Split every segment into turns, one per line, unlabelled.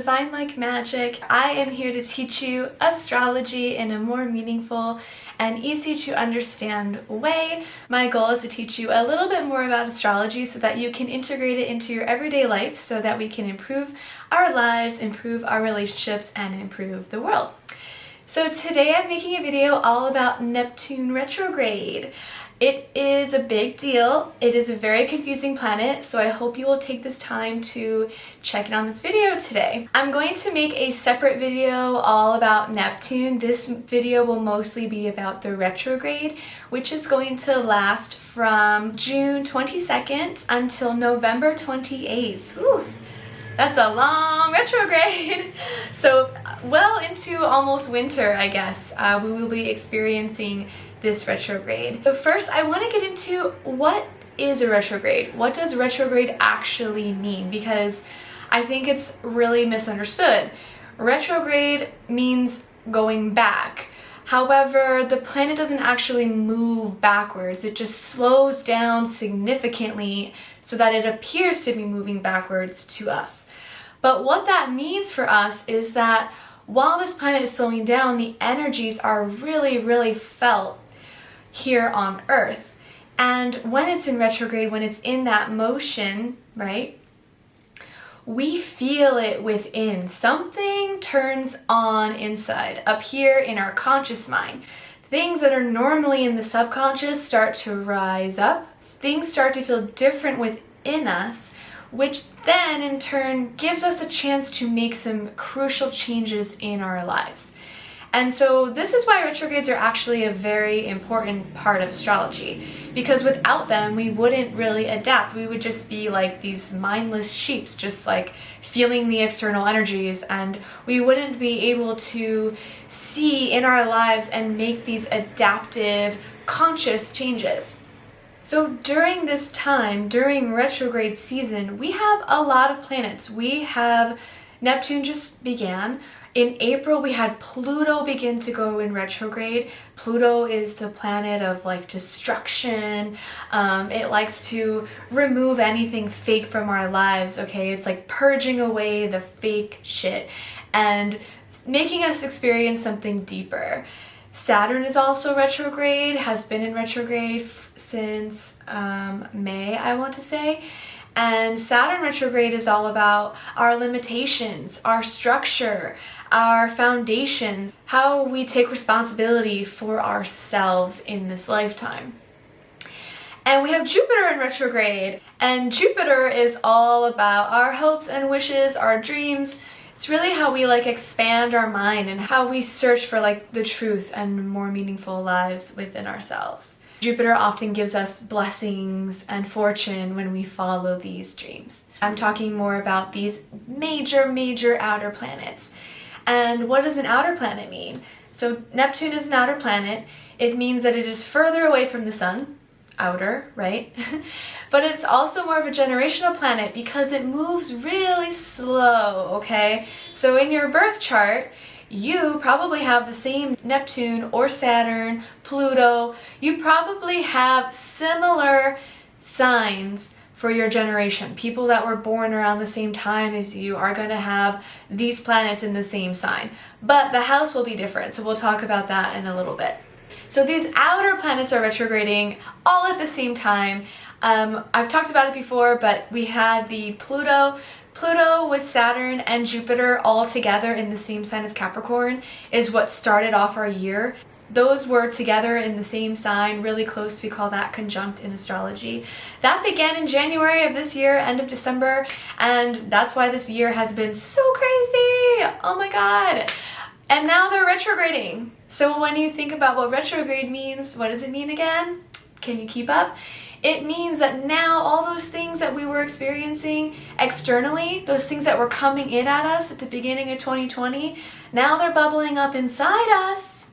Divine Like Magic. I am here to teach you astrology in a more meaningful and easy to understand way. My goal is to teach you a little bit more about astrology so that you can integrate it into your everyday life so that we can improve our lives, improve our relationships, and improve the world. So today I'm making a video all about Neptune retrograde. It is a big deal. It is a very confusing planet, so I hope you will take this time to check in on this video today. I'm going to make a separate video all about Neptune. This video will mostly be about the retrograde, which is going to last from June 22nd until November 28th. Ooh. That's a long retrograde. So well into almost winter, I guess, we will be experiencing this retrograde. So first, I want to get into what is a retrograde. What does retrograde actually mean? Because I think it's really misunderstood. Retrograde means going back. However, the planet doesn't actually move backwards. It just slows down significantly so that it appears to be moving backwards to us. But what that means for us is that while this planet is slowing down, the energies are really felt here on Earth. And when it's in retrograde, when it's in that motion, right, we feel it within. Something turns on inside, up here in our conscious mind. Things that are normally in the subconscious start to rise up. Things start to feel different within us, which then in turn gives us a chance to make some crucial changes in our lives. And so this is why retrogrades are actually a very important part of astrology, because without them we wouldn't really adapt. We would just be like these mindless sheeps, just like feeling the external energies, and we wouldn't be able to see in our lives and make these adaptive, conscious changes. So during this time, during retrograde season, we have a lot of planets. We have Neptune just began. In April, we had Pluto begin to go in retrograde. Pluto is the planet of like destruction. It likes to remove anything fake from our lives, okay? It's like purging away the fake shit and making us experience something deeper. Saturn is also retrograde, has been in retrograde since May, I want to say. And Saturn retrograde is all about our limitations, our structure, our foundations, how we take responsibility for ourselves in this lifetime. And we have Jupiter in retrograde, and Jupiter is all about our hopes and wishes, our dreams. It's really how we like expand our mind and how we search for like the truth and more meaningful lives within ourselves. Jupiter often gives us blessings and fortune when we follow these dreams. I'm talking more about these major outer planets. And what does an outer planet mean? So Neptune is an outer planet. It means that it is further away from the sun. Outer, right? But it's also more of a generational planet because it moves really slow, okay? So in your birth chart, you probably have the same Neptune or Saturn, Pluto. You probably have similar signs for your generation. People that were born around the same time as you are going to have these planets in the same sign. But the house will be different, so we'll talk about that in a little bit. So these outer planets are retrograding all at the same time. I've talked about it before, but we had the Pluto with Saturn and Jupiter all together in the same sign of Capricorn is what started off our year. Those were together in the same sign, really close. We call that conjunct in astrology. That began in January of this year, end of December, and that's why this year has been so crazy. Oh my God. And now they're retrograding. So when you think about what retrograde means, what does it mean again? Can you keep up? It means that now all those things that we were experiencing externally, those things that were coming in at us at the beginning of 2020, now they're bubbling up inside us.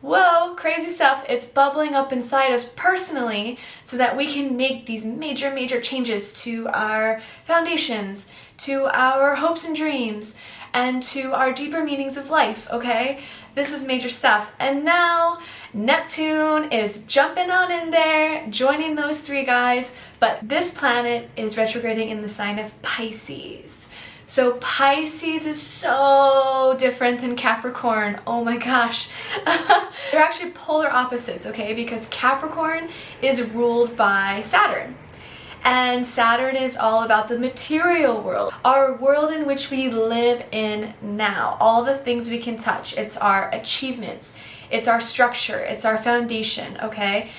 Whoa, crazy stuff. It's bubbling up inside us personally so that we can make these major changes to our foundations, to our hopes and dreams, and to our deeper meanings of life, okay? This is major stuff. And now Neptune is jumping on in there, joining those three guys, but this planet is retrograding in the sign of Pisces. So Pisces is so different than Capricorn. Oh my gosh. They're actually polar opposites, okay? Because Capricorn is ruled by Saturn. And Saturn is all about the material world, our world in which we live in now, all the things we can touch. It's our achievements, it's our structure, it's our foundation, okay?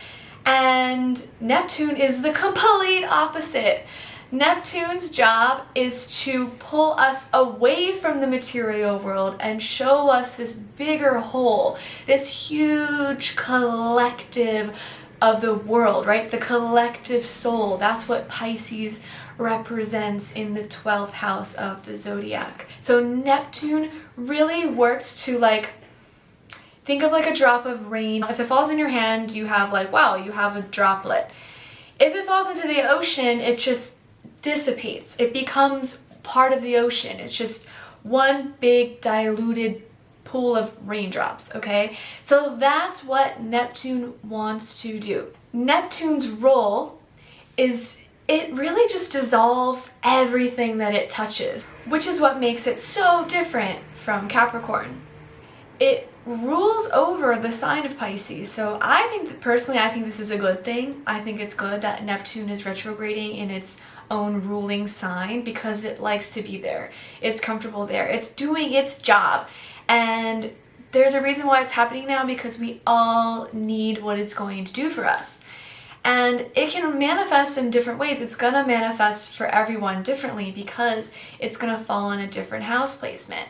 And Neptune is the complete opposite. Neptune's job is to pull us away from the material world and show us this bigger whole, this huge collective of the world, right? The collective soul. That's what Pisces represents in the 12th house of the zodiac. So Neptune really works to think of like a drop of rain. If it falls in your hand, you have wow, you have a droplet. If it falls into the ocean, it just dissipates. It becomes part of the ocean. It's just one big diluted pool of raindrops, okay? So that's what Neptune wants to do. Neptune's role is it really just dissolves everything that it touches, which is what makes it so different from Capricorn. It rules over the sign of Pisces. So I think this is a good thing. I think it's good that Neptune is retrograding in its own ruling sign because it likes to be there. It's comfortable there. It's doing its job. And there's a reason why it's happening now, because we all need what it's going to do for us. And it can manifest in different ways. It's going to manifest for everyone differently because it's going to fall in a different house placement.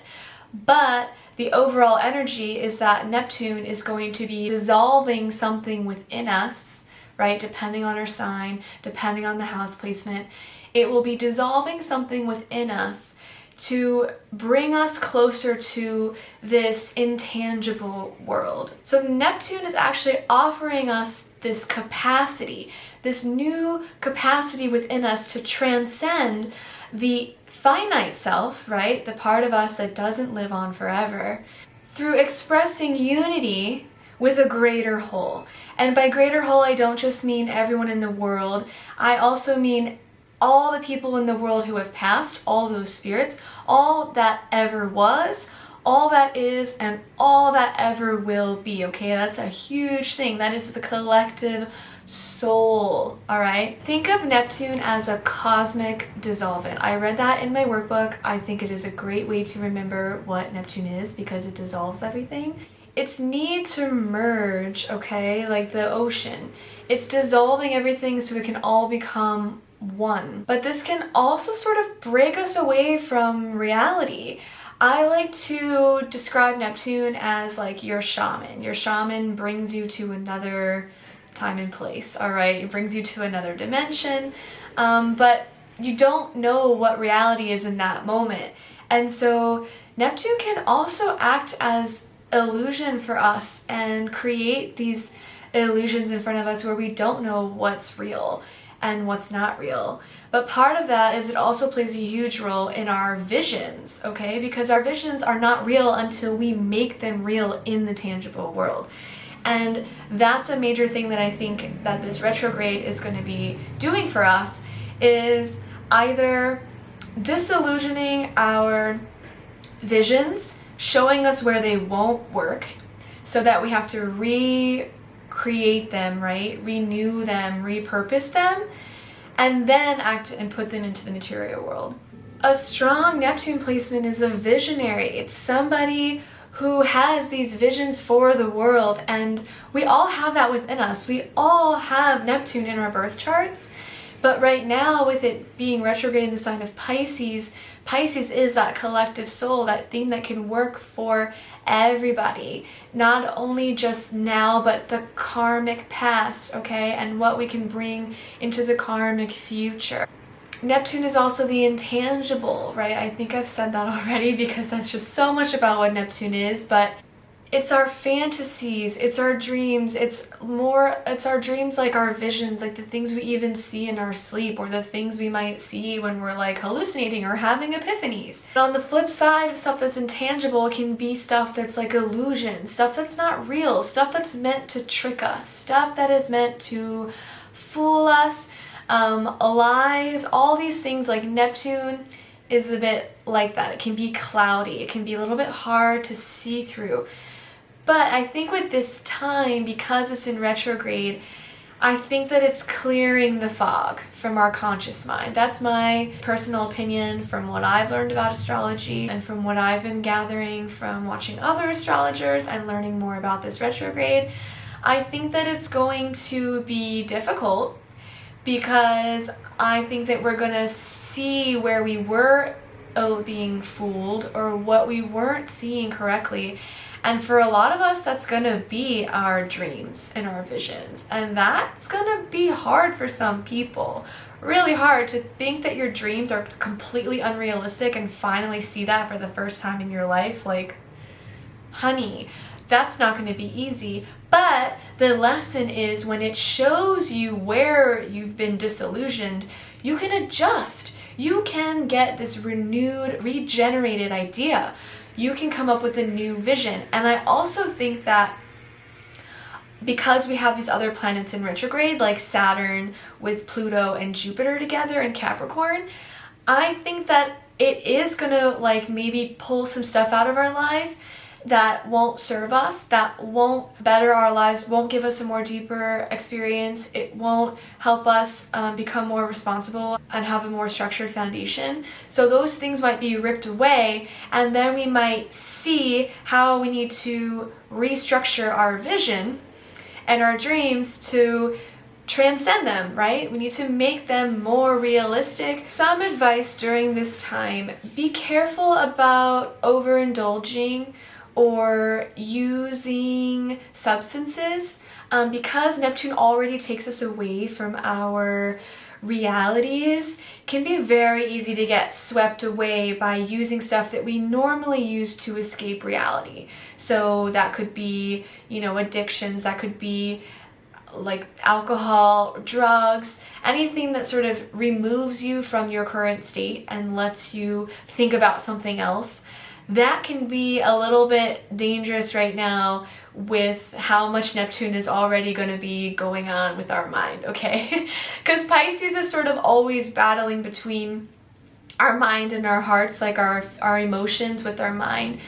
But the overall energy is that Neptune is going to be dissolving something within us, right? Depending on our sign, depending on the house placement. It will be dissolving something within us to bring us closer to this intangible world. So Neptune is actually offering us this capacity, this new capacity within us to transcend the finite self, right? The part of us that doesn't live on forever, through expressing unity with a greater whole. And by greater whole, I don't just mean everyone in the world. I also mean all the people in the world who have passed, all those spirits, all that ever was, all that is, and all that ever will be, okay? That's a huge thing. That is the collective soul, all right? Think of Neptune as a cosmic dissolvent. I read that in my workbook. I think it is a great way to remember what Neptune is because it dissolves everything. Its need to merge, okay, like the ocean. It's dissolving everything so it can all become one. But this can also sort of break us away from reality. I like to describe Neptune as like your shaman. Your shaman brings you to another time and place, all right? It brings you to another dimension, but you don't know what reality is in that moment. And so Neptune can also act as illusion for us and create these illusions in front of us where we don't know what's real and what's not real. But part of that is it also plays a huge role in our visions, okay? Because our visions are not real until we make them real in the tangible world. And that's a major thing that I think that this retrograde is going to be doing for us, is either disillusioning our visions, showing us where they won't work, so that we have to recreate them, right? Renew them, repurpose them, and then act and put them into the material world. A strong Neptune placement is a visionary. It's somebody who has these visions for the world, and we all have that within us. We all have Neptune in our birth charts, but right now with it being retrograde in the sign of Pisces, Pisces is that collective soul, that thing that can work for everybody, not only just now, but the karmic past, okay, and what we can bring into the karmic future. Neptune is also the intangible, right? I think I've said that already because that's just so much about what Neptune is, but it's our fantasies, it's our dreams, it's our dreams, like our visions, like the things we even see in our sleep, or the things we might see when we're like hallucinating or having epiphanies. But on the flip side of stuff that's intangible can be stuff that's like illusion, stuff that's not real, stuff that's meant to trick us, stuff that is meant to fool us, lies, all these things. Like Neptune is a bit like that. It can be cloudy. It can be a little bit hard to see through. But I think with this time, because it's in retrograde, I think that it's clearing the fog from our conscious mind. That's my personal opinion from what I've learned about astrology and from what I've been gathering from watching other astrologers and learning more about this retrograde. I think that it's going to be difficult because I think that we're going to see where we were being fooled or what we weren't seeing correctly. And for a lot of us, that's going to be our dreams and our visions. And that's going to be hard for some people. Really hard to think that your dreams are completely unrealistic and finally see that for the first time in your life. Like, honey, that's not going to be easy. But the lesson is when it shows you where you've been disillusioned, you can adjust. You can get this renewed, regenerated idea. You can come up with a new vision. And I also think that because we have these other planets in retrograde, like Saturn with Pluto and Jupiter together in Capricorn, I think that it is gonna like maybe pull some stuff out of our life that won't serve us, that won't better our lives, won't give us a more deeper experience. It won't help us become more responsible and have a more structured foundation. So those things might be ripped away, and then we might see how we need to restructure our vision and our dreams to transcend them, right? We need to make them more realistic. Some advice during this time: be careful about overindulging or using substances because Neptune already takes us away from our realities. Can be very easy to get swept away by using stuff that we normally use to escape reality. So that could be, addictions, that could be like alcohol, drugs, anything that sort of removes you from your current state and lets you think about something else. That can be a little bit dangerous right now with how much Neptune is already going to be going on with our mind, okay? Because Pisces is sort of always battling between our mind and our hearts, like our emotions with our mind.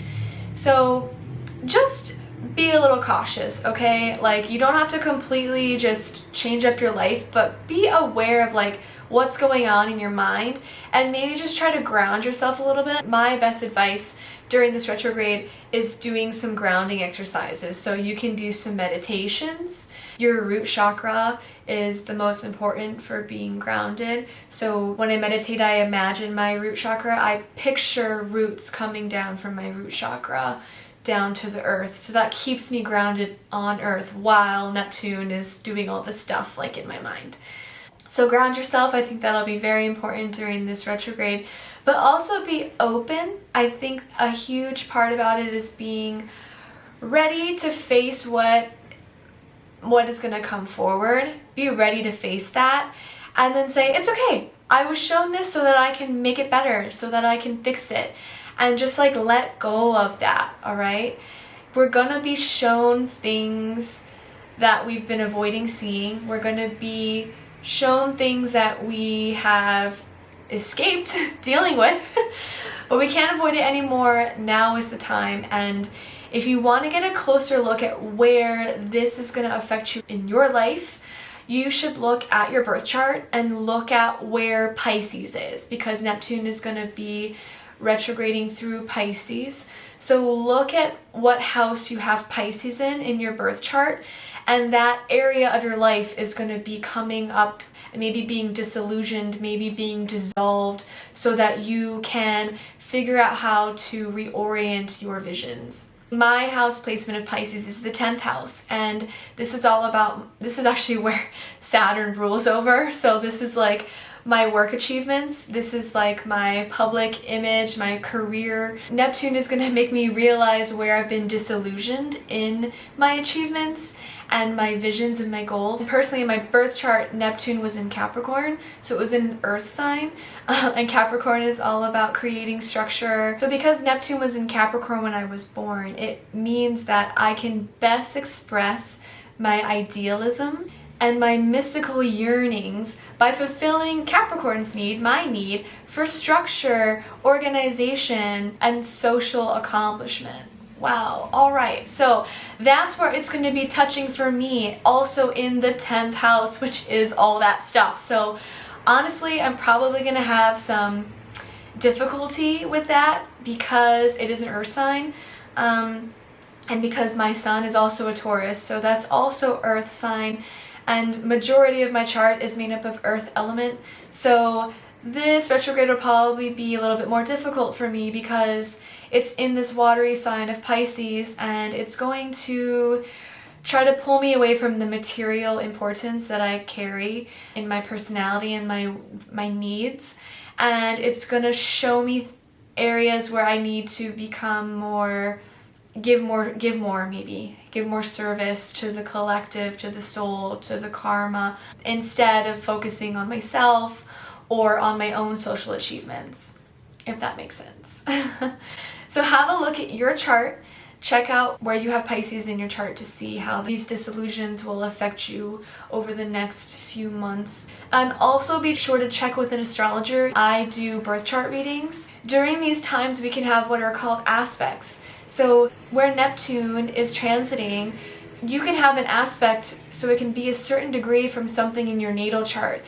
So just be a little cautious, okay? Like, you don't have to completely just change up your life, but be aware of like what's going on in your mind and maybe just try to ground yourself a little bit. My best advice during this retrograde is doing some grounding exercises. So you can do some meditations. Your root chakra is the most important for being grounded. So when I meditate, I imagine my root chakra. I picture roots coming down from my root chakra down to the earth. So that keeps me grounded on earth while Neptune is doing all the stuff like in my mind. So ground yourself. I think that'll be very important during this retrograde. But also be open. I think a huge part about it is being ready to face what is going to come forward. Be ready to face that and then say, it's okay. I was shown this so that I can make it better, so that I can fix it. And just like let go of that, all right? We're gonna be shown things that we've been avoiding seeing. We're gonna be shown things that we have escaped dealing with, but we can't avoid it anymore. Now is the time. And if you want to get a closer look at where this is going to affect you in your life, you should look at your birth chart and look at where Pisces is, because Neptune is going to be retrograding through Pisces. So look at what house you have Pisces in your birth chart, and that area of your life is going to be coming up and maybe being disillusioned, maybe being dissolved, so that you can figure out how to reorient your visions. My house placement of Pisces is the 10th house, and this is actually where Saturn rules over. So this is like my work achievements. This is like my public image, my career. Neptune is going to make me realize where I've been disillusioned in my achievements and my visions and my goals. And personally, in my birth chart, Neptune was in Capricorn, so it was an earth sign, and Capricorn is all about creating structure. So because Neptune was in Capricorn when I was born, it means that I can best express my idealism and my mystical yearnings by fulfilling Capricorn's need, my need, for structure, organization, and social accomplishment. Wow, alright, so that's where it's going to be touching for me, also in the 10th house, which is all that stuff. So honestly, I'm probably going to have some difficulty with that because it is an earth sign, and because my sun is also a Taurus, so that's also earth sign, and majority of my chart is made up of earth element. So this retrograde will probably be a little bit more difficult for me because it's in this watery sign of Pisces, and it's going to try to pull me away from the material importance that I carry in my personality and my needs, and it's going to show me areas where I need to become more, give more service to the collective, to the soul, to the karma, instead of focusing on myself or on my own social achievements, if that makes sense. So have a look at your chart. Check out where you have Pisces in your chart to see how these disillusions will affect you over the next few months. And also be sure to check with an astrologer. I do birth chart readings. During these times we can have what are called aspects. So where Neptune is transiting, you can have an aspect, so it can be a certain degree from something in your natal chart.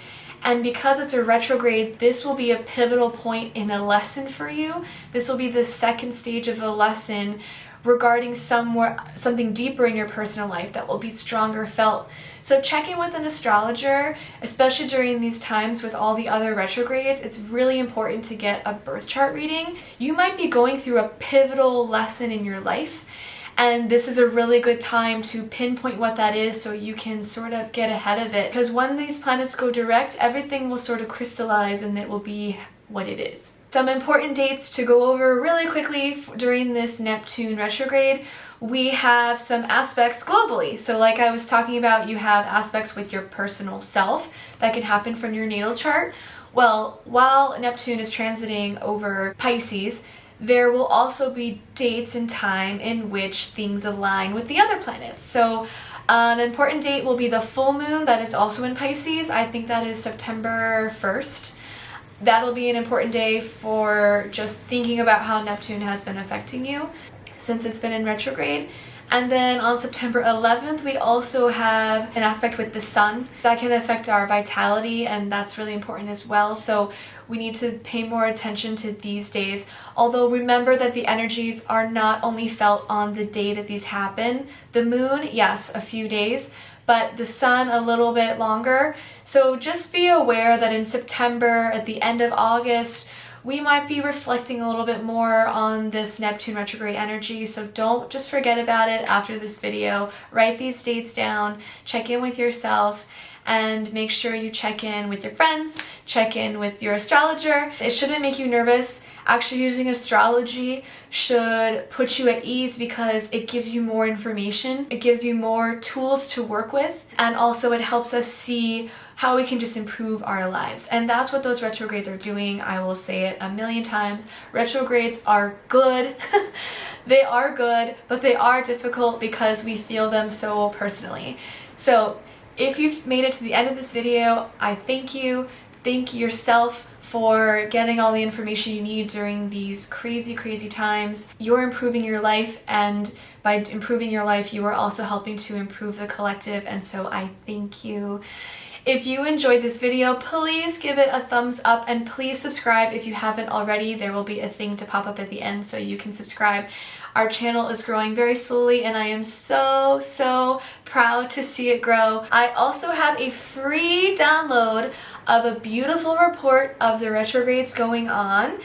And because it's a retrograde, this will be a pivotal point in a lesson for you. This will be the second stage of a lesson regarding something deeper in your personal life that will be stronger felt. So check in with an astrologer, especially during these times with all the other retrogrades. It's really important to get a birth chart reading. You might be going through a pivotal lesson in your life, and this is a really good time to pinpoint what that is so you can sort of get ahead of it. Because when these planets go direct, everything will sort of crystallize and it will be what it is. Some important dates to go over really quickly during this Neptune retrograde. We have some aspects globally. So like I was talking about, you have aspects with your personal self that can happen from your natal chart. Well, while Neptune is transiting over Pisces, there will also be dates and time in which things align with the other planets. So an important date will be the full moon that is also in Pisces. I think that is September 1st. That'll be an important day for just thinking about how Neptune has been affecting you since it's been in retrograde. And then on September 11th, we also have an aspect with the sun that can affect our vitality, and that's really important as well. So we need to pay more attention to these days. Although remember that the energies are not only felt on the day that these happen. The moon, yes, a few days, but the sun a little bit longer. So just be aware that in September, at the end of August, we might be reflecting a little bit more on this Neptune retrograde energy, so don't just forget about it after this video. Write these dates down, check in with yourself, and make sure you check in with your friends, check in with your astrologer. It shouldn't make you nervous. Actually, using astrology should put you at ease because it gives you more information, it gives you more tools to work with, and also it helps us see how we can just improve our lives. And that's what those retrogrades are doing. I will say it a million times. Retrogrades are good. They are good, but they are difficult because we feel them so personally. So if you've made it to the end of this video, I thank you. Thank yourself for getting all the information you need during these crazy, crazy times. You're improving your life, and by improving your life, you are also helping to improve the collective, and so I thank you. If you enjoyed this video, please give it a thumbs up, and please subscribe if you haven't already. There will be a thing to pop up at the end so you can subscribe. Our channel is growing very slowly, and I am so, so proud to see it grow. I also have a free download of a beautiful report of the retrogrades going on.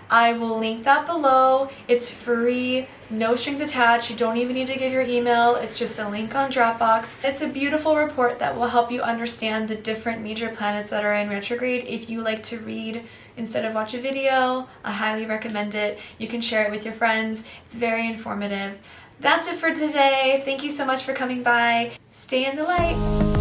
I will link that below. It's free, no strings attached. You don't even need to give your email. It's just a link on Dropbox. It's a beautiful report that will help you understand the different major planets that are in retrograde. If you like to read instead of watch a video, I highly recommend it. You can share it with your friends. It's very informative. That's it for today. Thank you so much for coming by. Stay in the light.